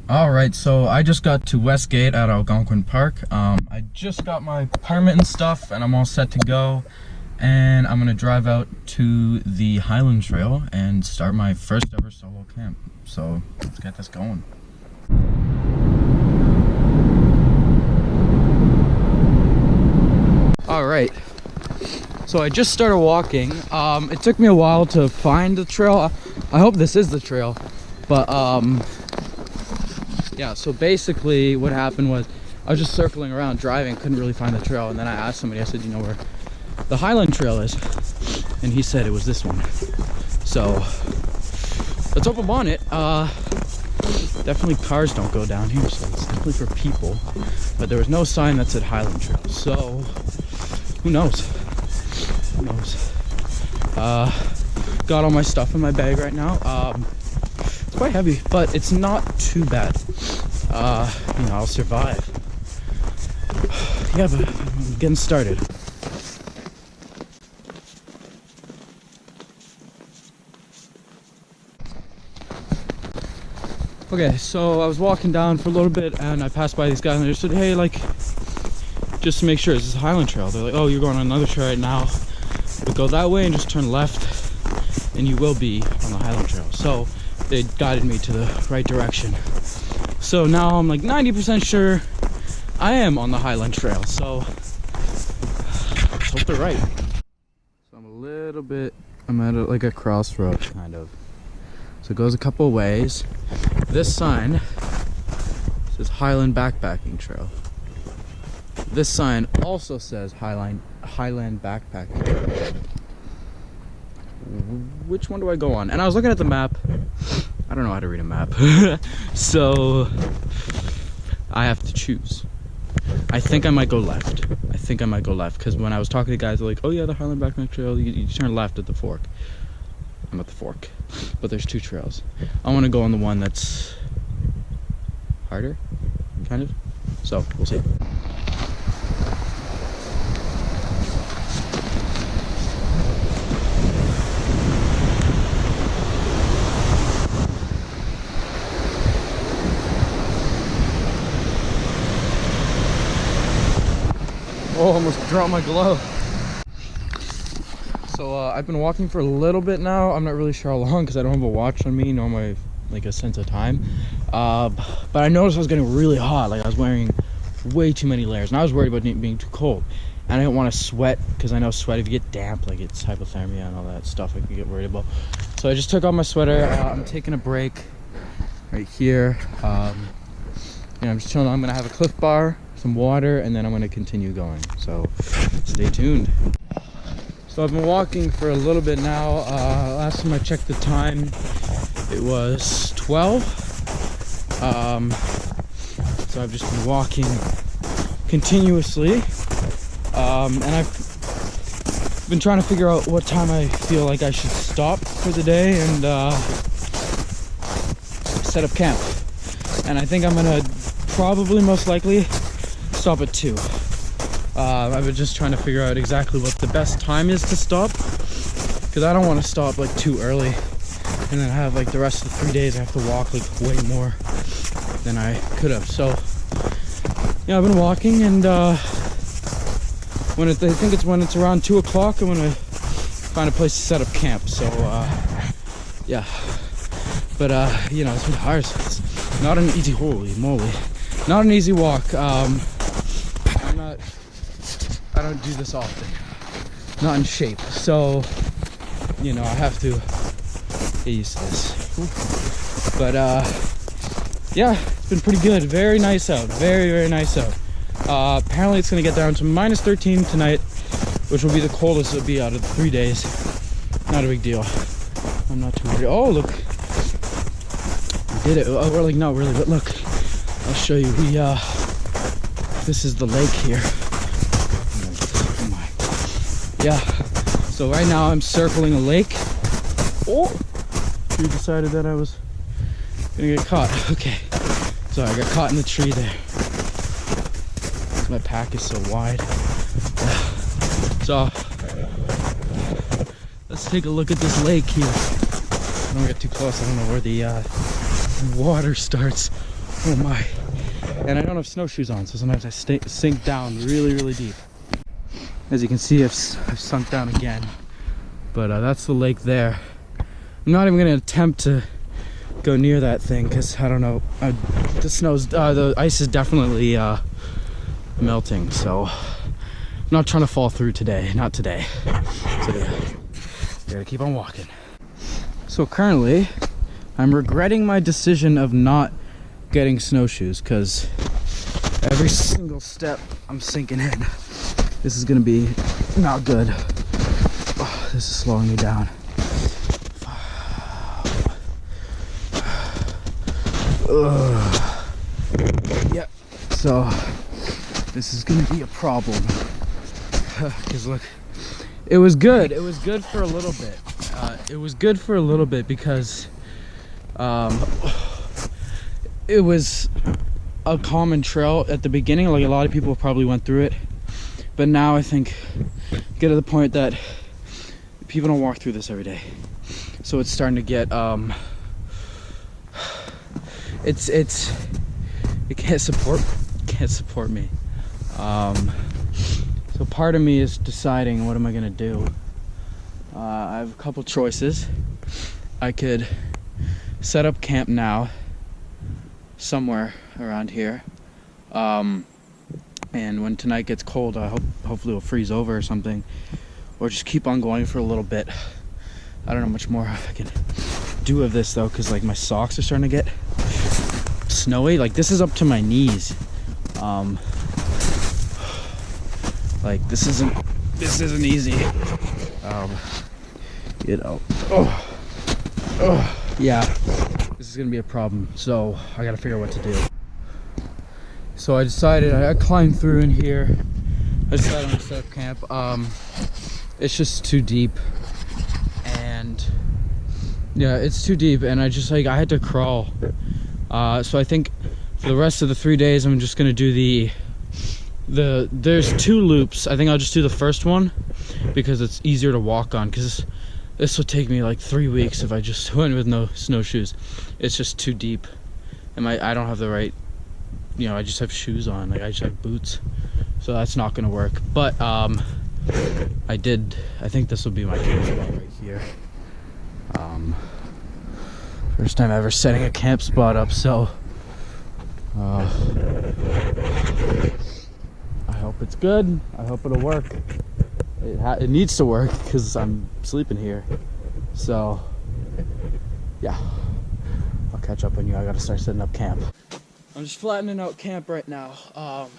Alright, so I just got to Westgate at Algonquin Park. I just got my permit and stuff, and I'm all set to go. And I'm gonna drive out to the Highland Trail and start my first ever solo camp. So let's get this going. Alright, so I just started walking. It took me a while to find the trail. I hope this is the trail, but yeah, so basically what happened was I was just circling around driving, couldn't really find the trail, and then I asked somebody, I said, you know where the Highland Trail is? And he said it was this one. So let's hope I'm on it. Definitely cars don't go down here, so it's definitely for people, but there was no sign that said Highland Trail, so who knows? Who knows? Got all my stuff in my bag right now. It's quite heavy, but it's not too bad. You know, I'll survive. Yeah, but I'm getting started. Okay, so I was walking down for a little bit and I passed by these guys and they just said, hey, like, just to make sure, is this Highland Trail? They're like, oh, you're going on another trail right now, but go that way and just turn left and you will be on the Highland Trail. So they guided me to the right direction. So now I'm like 90% sure I am on the Highland Trail, so let's hope they're right. So I'm at like a crossroads kind of. So it goes a couple of ways. This sign says Highland Backpacking Trail. This sign also says Highland Backpacking Trail. Which one do I go on? And I was looking at the map. I don't know how to read a map. So I have to choose. I think I might go left. Because when I was talking to guys, they're like, oh yeah, the Highland Backpacking Trail, you turn left at the fork. I'm at the fork, but there's two trails. I want to go on the one that's harder, kind of. So we'll see. Oh, almost dropped my glove. So I've been walking for a little bit now. I'm not really sure how long because I don't have a watch on me, nor my like a sense of time. But I noticed I was getting really hot. Like I was wearing way too many layers, and I was worried about being too cold. And I didn't want to sweat because I know sweat, if you get damp, like it's hypothermia and all that stuff I could get worried about. So I just took off my sweater. I'm taking a break right here. You know, I'm just chilling. I'm gonna have a Cliff Bar, some water, and then I'm gonna continue going. So stay tuned. So I've been walking for a little bit now. Last time I checked the time, it was 12. So I've just been walking continuously. And I've been trying to figure out what time I feel like I should stop for the day and set up camp. And I think I'm gonna probably most likely stop at 2. I've been just trying to figure out exactly what the best time is to stop, because I don't want to stop like too early and then have like the rest of the 3 days I have to walk like way more than I could have. So yeah, I've been walking, and I think it's when it's around 2 o'clock I'm gonna find a place to set up camp. So yeah, but you know, it's been hard. It's not an easy, holy moly, not an easy walk. I don't do this often, not in shape, so you know I have to get used to this. But yeah, it's been pretty good. Very nice out, very nice out. Apparently it's gonna get down to -13 tonight, which will be the coldest it'll be out of the 3 days. Not a big deal. I'm not too worried. Oh look, we did it. Oh, we're like, not really, but look, I'll show you. This is the lake here. Yeah, so right now I'm circling a lake. Oh, you decided that I was gonna get caught. Okay, so I got caught in the tree there. My pack is so wide. So let's take a look at this lake here. I don't get too close. I don't know where the water starts. Oh my. And I don't have snowshoes on, so sometimes I sink down really, really deep. As you can see, I've sunk down again. But that's the lake there. I'm not even gonna attempt to go near that thing because I don't know. The ice is definitely melting, so I'm not trying to fall through today. Not today. So yeah, gotta keep on walking. So currently, I'm regretting my decision of not getting snowshoes because every single step I'm sinking in. This is gonna be not good. Oh, this is slowing me down. Yeah, so this is gonna be a problem. Because look, it was good. It was good for a little bit. It was good for a little bit because it was a common trail at the beginning. Like a lot of people probably went through it, but now I think get to the point that people don't walk through this every day. So it's starting to get it can't support me. So part of me is deciding what am I gonna do. I have a couple choices. I could set up camp now somewhere around here, and when tonight gets cold, hopefully it'll freeze over or something, or just keep on going for a little bit. I don't know much more I can do of this though, because like my socks are starting to get snowy. Like this is up to my knees. Like this isn't easy. You know. Yeah, this is gonna be a problem. So I gotta figure out what to do. So I decided I climbed through in here. I decided I'm gonna set up camp. It's just too deep, and yeah, it's too deep, and I had to crawl. So I think for the rest of the 3 days, I'm just gonna do there's 2 loops. I think I'll just do the first one because it's easier to walk on, because this will take me like 3 weeks if I just went with no snowshoes. It's just too deep, and I don't have the right, you know, I just have shoes on, like I just have boots, so that's not gonna work. But I think this will be my camp spot right here. First time ever setting a camp spot up, so I hope it's good. I hope it'll work. It needs to work because I'm sleeping here. So yeah, I'll catch up on you. I gotta start setting up camp. I'm just flattening out camp right now. I'm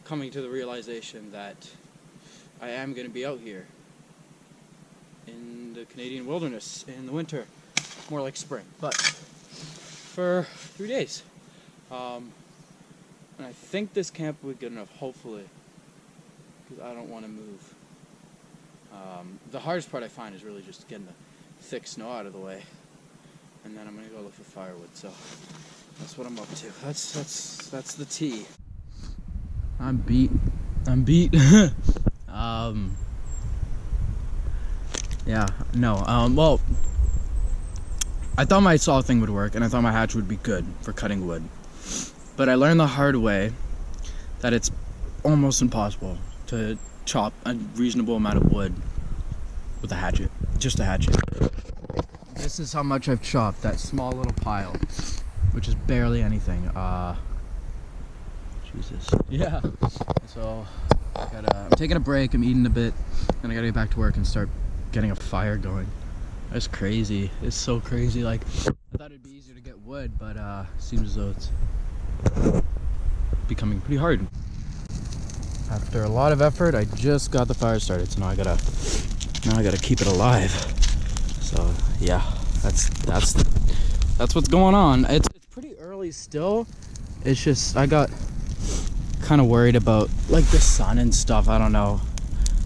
coming to the realization that I am gonna be out here in the Canadian wilderness in the winter. More like spring, but for 3 days. And I think this camp will be good enough, hopefully, because I don't want to move. The hardest part I find is really just getting the thick snow out of the way, and then I'm gonna go look for firewood. So that's what I'm up to. That's the tea. I'm beat. Yeah, no. Well, I thought my saw thing would work, and I thought my hatchet would be good for cutting wood. But I learned the hard way that it's almost impossible to chop a reasonable amount of wood with a hatchet, just a hatchet. This is how much I've chopped, that small little pile, which is barely anything. Jesus. Yeah. So I'm taking a break, I'm eating a bit, and I gotta get back to work and start getting a fire going. That's crazy. It's so crazy. Like, I thought it'd be easier to get wood, but seems as though it's becoming pretty hard. After a lot of effort, I just got the fire started, so now I gotta keep it alive. So yeah, that's what's going on. It's pretty early still. It's just I got kind of worried about like the sun and stuff. I don't know.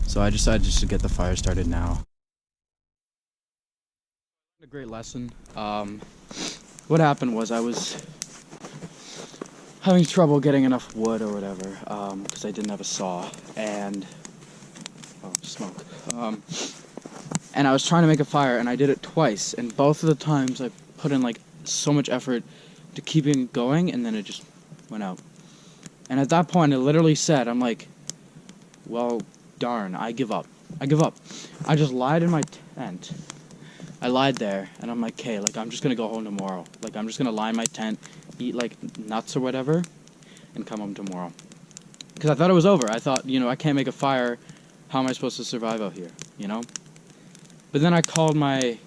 So I decided just to get the fire started now. A great lesson. What happened was I was having trouble getting enough wood or whatever, because I didn't have a saw, and smoke. And I was trying to make a fire, and I did it twice, and both of the times I put in like so much effort to keeping going, and then it just went out. And at that point, I literally said, I'm like, well, darn, I give up. I give up. I just lied in my tent. I lied there, and I'm like, okay, like, I'm just gonna go home tomorrow. Like, I'm just gonna lie in my tent, eat, like, nuts or whatever, and come home tomorrow. Because I thought it was over. I thought, you know, I can't make a fire. How am I supposed to survive out here, you know? But then I called my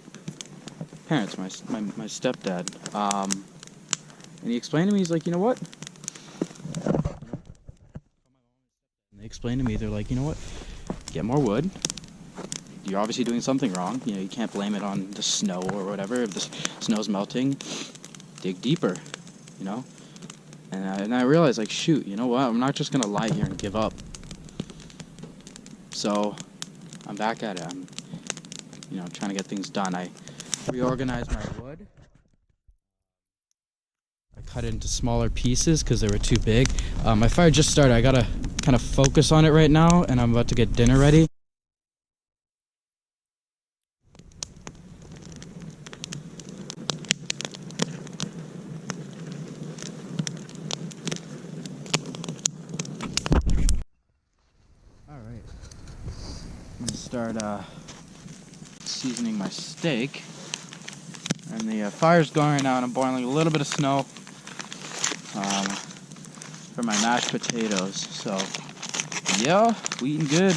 parents, my stepdad, and he explained to me, he's like, you know what? And they explained to me, they're like, you know what? Get more wood. You're obviously doing something wrong. You know, you can't blame it on the snow or whatever. If the snow's melting, dig deeper, you know? And I realized, like, shoot, you know what? I'm not just gonna lie here and give up. So, I'm back at it. I'm, you know, trying to get things done. I reorganized my wood. I cut it into smaller pieces because they were too big. My fire just started. I gotta kind of focus on it right now, and I'm about to get dinner ready. Alright. I'm gonna start seasoning my steak. And the fire's going right now, and I'm boiling a little bit of snow for my mashed potatoes. So, yeah, we eating good.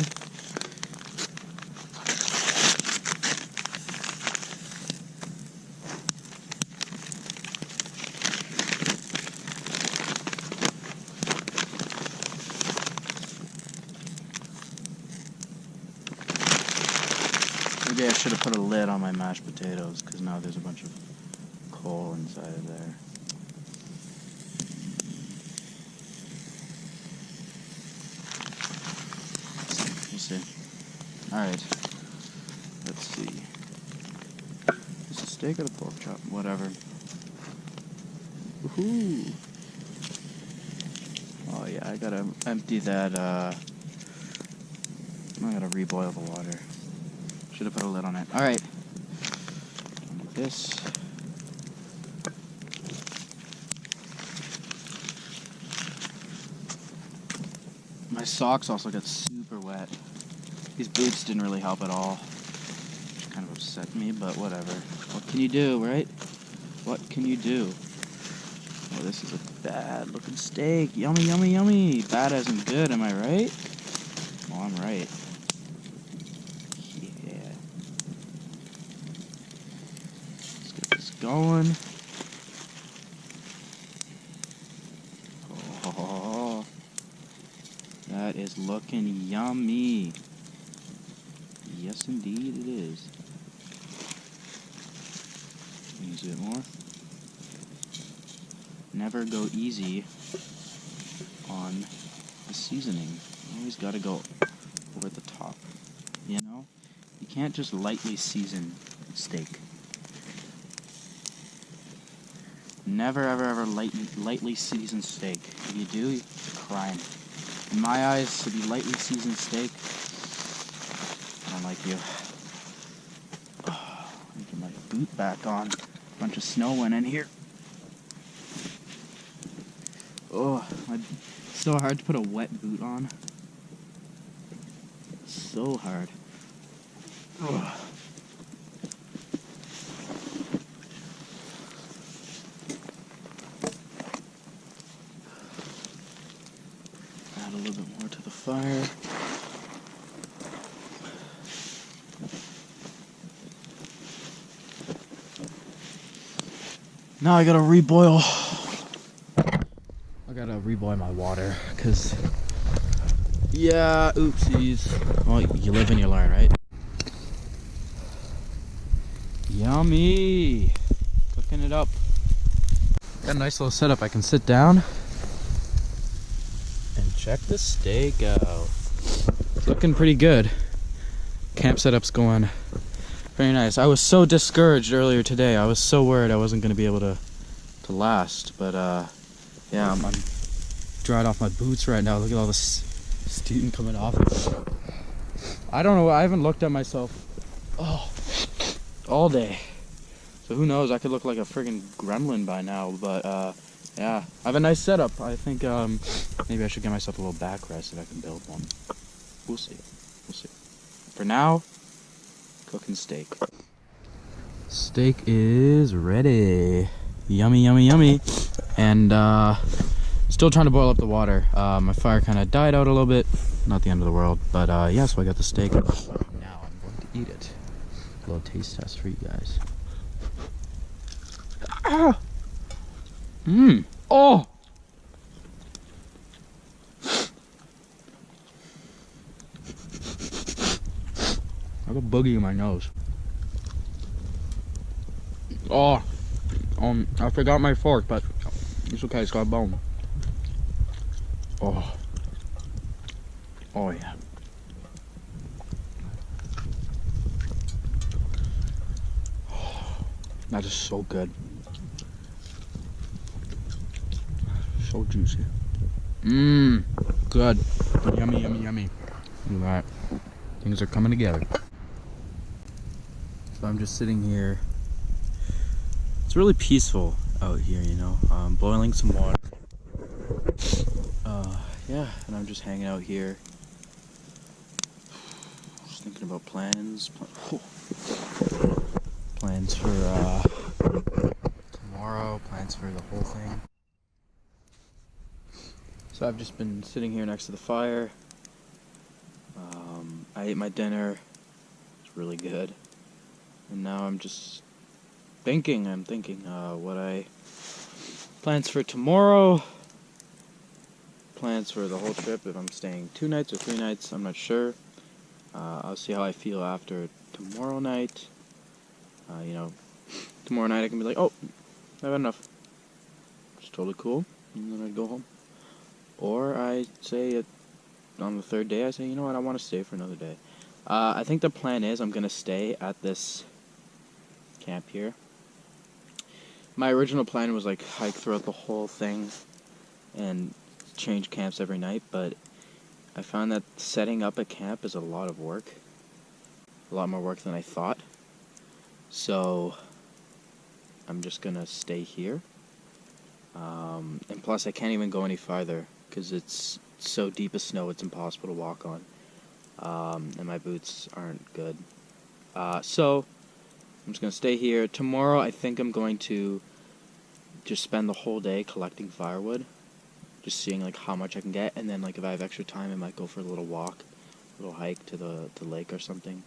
Maybe I should have put a lid on my mashed potatoes, because now there's a bunch of coal inside of there. We'll see. Alright. Let's see. Is it a steak or a pork chop? Whatever. Woohoo! Oh yeah, I gotta empty that, I gotta reboil the water. Should have put a lid on it. Alright. This. My socks also got super wet. These boots didn't really help at all. Which kind of upset me, but whatever. What can you do, right? What can you do? Oh, this is a bad looking steak. Yummy, yummy, yummy. Bad as in good, am I right? Well, I'm right. Going. Oh, that is looking yummy. Yes, indeed it is. Use it more. Never go easy on the seasoning. You always got to go over the top. You know, you can't just lightly season steak. Never, ever, ever lightly seasoned steak. If you do, it's a crime. In my eyes, to be lightly seasoned steak, I don't like you. Oh, let me get my boot back on. A bunch of snow went in here. Oh, it's so hard to put a wet boot on. So hard. Ugh. Add a little bit more to the fire. Now I gotta reboil. I gotta reboil my water, cause yeah, oopsies. Well, you live and you learn, right? Yummy! Cooking it up. Got a nice little setup. I can sit down and check the steak out. It's looking pretty good. Camp setup's going very nice. I was so discouraged earlier today. I was so worried I wasn't gonna be able to last. But yeah, I'm drying off my boots right now. Look at all this steam coming off. I don't know. I haven't looked at myself all day. So who knows, I could look like a friggin' gremlin by now, but yeah. I have a nice setup. I think maybe I should get myself a little backrest if I can build one. We'll see. We'll see. For now, cooking steak. Steak is ready. Yummy, yummy, yummy. And still trying to boil up the water. My fire kind of died out a little bit. Not the end of the world, but yeah, so I got the steak. Now I'm going to eat it. A little taste test for you guys. Ah! Mmm. Oh! I have a boogie in my nose. Oh! I forgot my fork, but it's okay, it's got a bone. Oh. Oh, yeah. That is so good. So juicy. Mmm. Good. Yummy, yummy, yummy. Look at that. Things are coming together. So I'm just sitting here. It's really peaceful out here, you know. Boiling some water. Yeah, and I'm just hanging out here. Just thinking about plans. Plans for tomorrow, plans for the whole thing. So I've just been sitting here next to the fire. I ate my dinner. It's really good. And now I'm just thinking, what I plans for tomorrow, plans for the whole trip, if I'm staying 2 nights or 3 nights, I'm not sure. I'll see how I feel after tomorrow night. You know, tomorrow night I can be like, oh, I've had enough. It's totally cool, and then I'd go home. Or I say it on the 3rd day, I say, you know what, I want to stay for another day. I think the plan is I'm going to stay at this camp here. My original plan was like hike throughout the whole thing and change camps every night, but I found that setting up a camp is a lot of work. A lot more work than I thought. So I'm just gonna stay here. And plus I can't even go any farther because it's so deep of snow it's impossible to walk on. And my boots aren't good. So I'm just gonna stay here. Tomorrow I think I'm going to just spend the whole day collecting firewood. Just seeing like how much I can get, and then like if I have extra time I might go for a little walk, a little hike to the lake or something.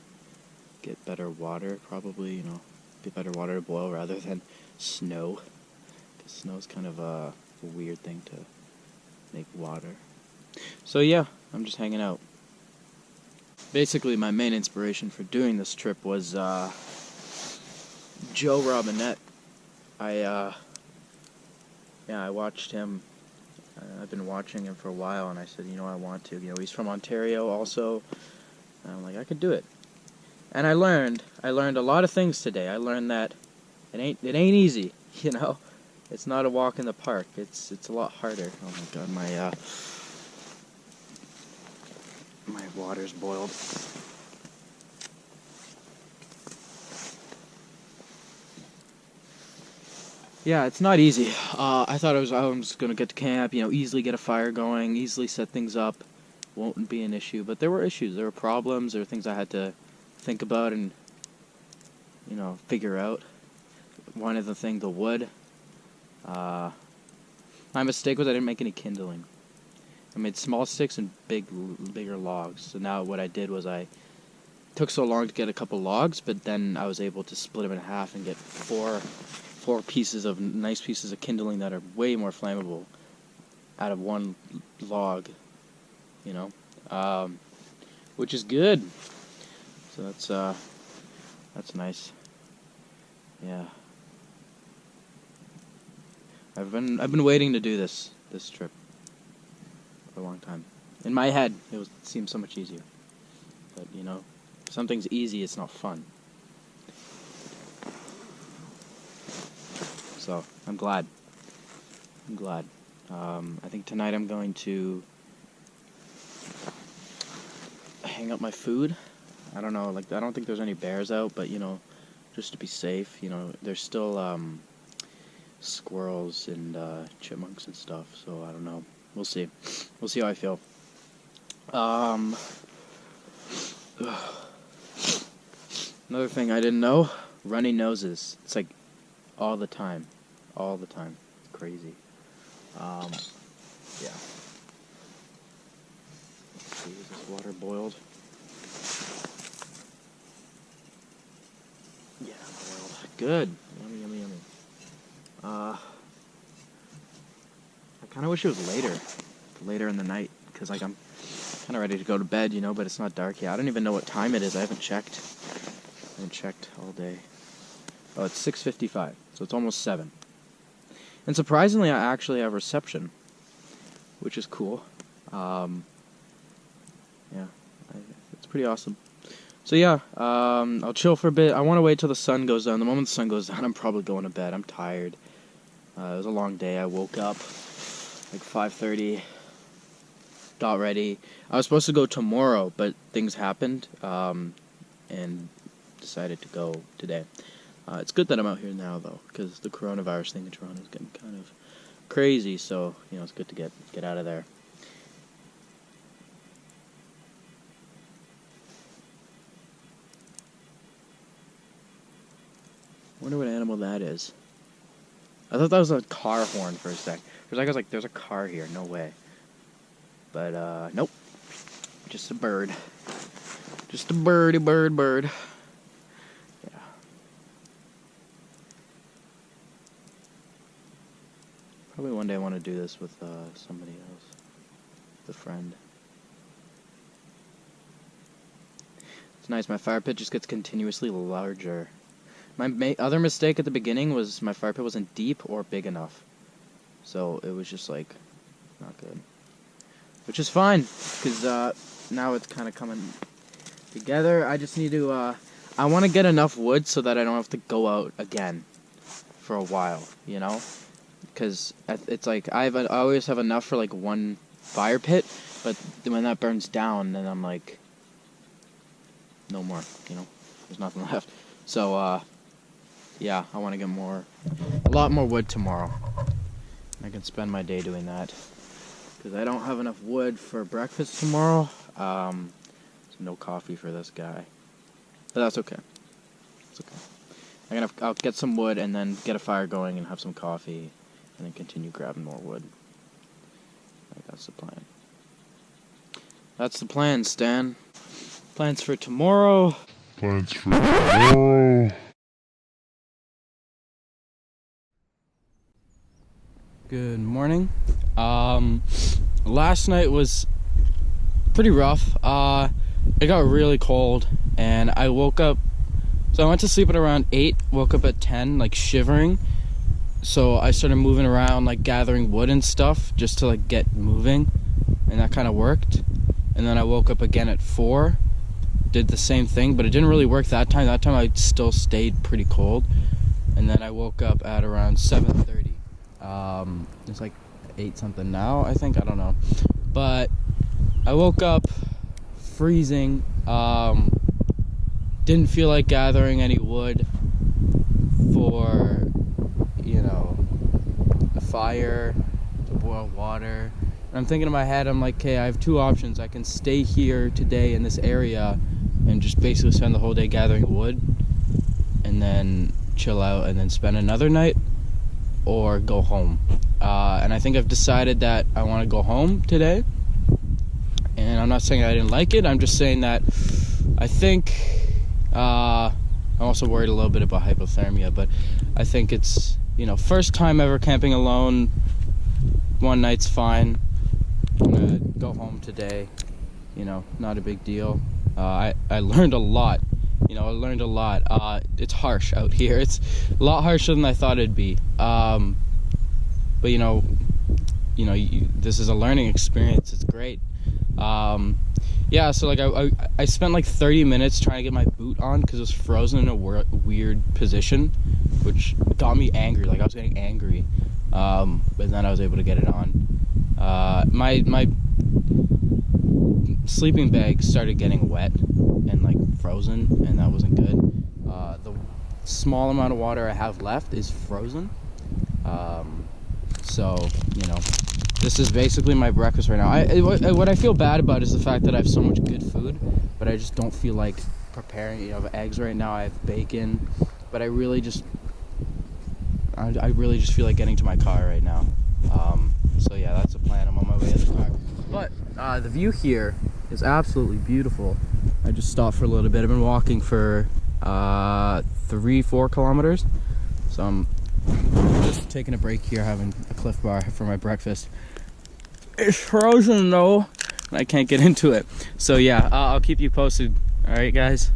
Get better water, probably, you know, get better water to boil rather than snow. Because snow is kind of a weird thing to make water. So yeah, I'm just hanging out. Basically, my main inspiration for doing this trip was Joe Robinette. I watched him. I've been watching him for a while, and I said, you know, I want to. You know, he's from Ontario also. And I'm like, I could do it. And I learned a lot of things today. I learned that it ain't easy, you know. It's not a walk in the park. It's a lot harder. Oh my god, my water's boiled. Yeah, it's not easy. I thought I was gonna get to camp, you know, easily get a fire going, easily set things up. Won't be an issue, but there were issues. There were problems. There were things I had to think about and, you know, figure out. One of the things, the wood. My mistake was I didn't make any kindling. I made small sticks and bigger logs. So now what I did was I took so long to get a couple logs, but then I was able to split them in half and get four nice pieces of kindling that are way more flammable out of one log, you know, which is good. So that's nice. Yeah. I've been waiting to do this trip for a long time. In my head, it seemed so much easier. But you know, if something's easy, it's not fun. So I'm glad. I think tonight I'm going to hang up my food. I don't know, like I don't think there's any bears out, but you know, just to be safe. You know, there's still squirrels and chipmunks and stuff, so I don't know. We'll see. We'll see how I feel. Another thing I didn't know, runny noses. It's like all the time. All the time. Crazy. Yeah. Let's see, is this water boiled? Yeah, boiled. Good. Yummy, yummy, yummy. I kind of wish it was later in the night, because like I'm kind of ready to go to bed, you know, but it's not dark yet. I don't even know what time it is. I haven't checked all day. Oh, it's 6:55, so it's almost 7. And surprisingly, I actually have reception, which is cool. Yeah, it's pretty awesome. So yeah, I'll chill for a bit. I want to wait till the sun goes down. The moment the sun goes down, I'm probably going to bed. I'm tired. It was a long day. I woke up like 5:30, got ready. I was supposed to go tomorrow, but things happened, and decided to go today. It's good that I'm out here now, though, because the coronavirus thing in Toronto is getting kind of crazy, so, you know, it's good to get out of there. Wonder what animal that is. I thought that was a car horn for a sec. For a sec I was like, there's a car here, no way. But, nope. Just a bird. Just a bird. Yeah. Probably one day I want to do this with somebody else. With a friend. It's nice, my fire pit just gets continuously larger. My other mistake at the beginning was my fire pit wasn't deep or big enough. So it was just like, not good. Which is fine, because now it's kind of coming together. I just need to, I want to get enough wood so that I don't have to go out again for a while, you know? Because it's like, I always have enough for like one fire pit, but when that burns down, then I'm like, no more, you know? There's nothing left. So, yeah, I want to get a lot more wood tomorrow. I can spend my day doing that. Because I don't have enough wood for breakfast tomorrow. So no coffee for this guy. But that's okay. It's okay. I'll get some wood and then get a fire going and have some coffee. And then continue grabbing more wood. Like, that's the plan. That's the plan, Stan. Plans for tomorrow. Good morning. Last night was pretty rough. It got really cold, and I woke up. So I went to sleep at around 8, woke up at 10, like shivering. So I started moving around, like gathering wood and stuff, just to like get moving, and that kind of worked. And then I woke up again at 4, did the same thing, but it didn't really work that time. That time I still stayed pretty cold. And then I woke up at around 7:30. It's like 8 something now, I think. I don't know. But I woke up freezing. Didn't feel like gathering any wood for, you know, the fire, to boil water. And I'm thinking in my head, I'm like, okay, I have 2 options. I can stay here today in this area and just basically spend the whole day gathering wood and then chill out and then spend another night, or go home. And I think I've decided that I want to go home today. And I'm not saying I didn't like it. I'm just saying that I think I'm also worried a little bit about hypothermia, but I think it's, you know, first time ever camping alone. One night's fine. I'm gonna go home today. You know, not a big deal. I learned a lot. You know, I learned a lot. It's harsh out here. It's a lot harsher than I thought it'd be. But you know, this is a learning experience. It's great. Yeah. So like I spent like 30 minutes trying to get my boot on because it was frozen in a weird position, which got me angry. Like I was getting angry. But then I was able to get it on. My sleeping bag started getting wet and like frozen, and that wasn't good. The small amount of water I have left is frozen. So, you know, this is basically my breakfast right now. What I feel bad about is the fact that I have so much good food, but I just don't feel like preparing. You know, I have eggs right now, I have bacon, but I really just feel like getting to my car right now. So yeah, that's the plan. I'm on my way to the car. But the view here is absolutely beautiful. I just stopped for a little bit. I've been walking for 3-4 kilometers. So I'm just taking a break here, having a Cliff Bar for my breakfast. It's frozen though, and I can't get into it. So yeah, I'll keep you posted. All right, guys.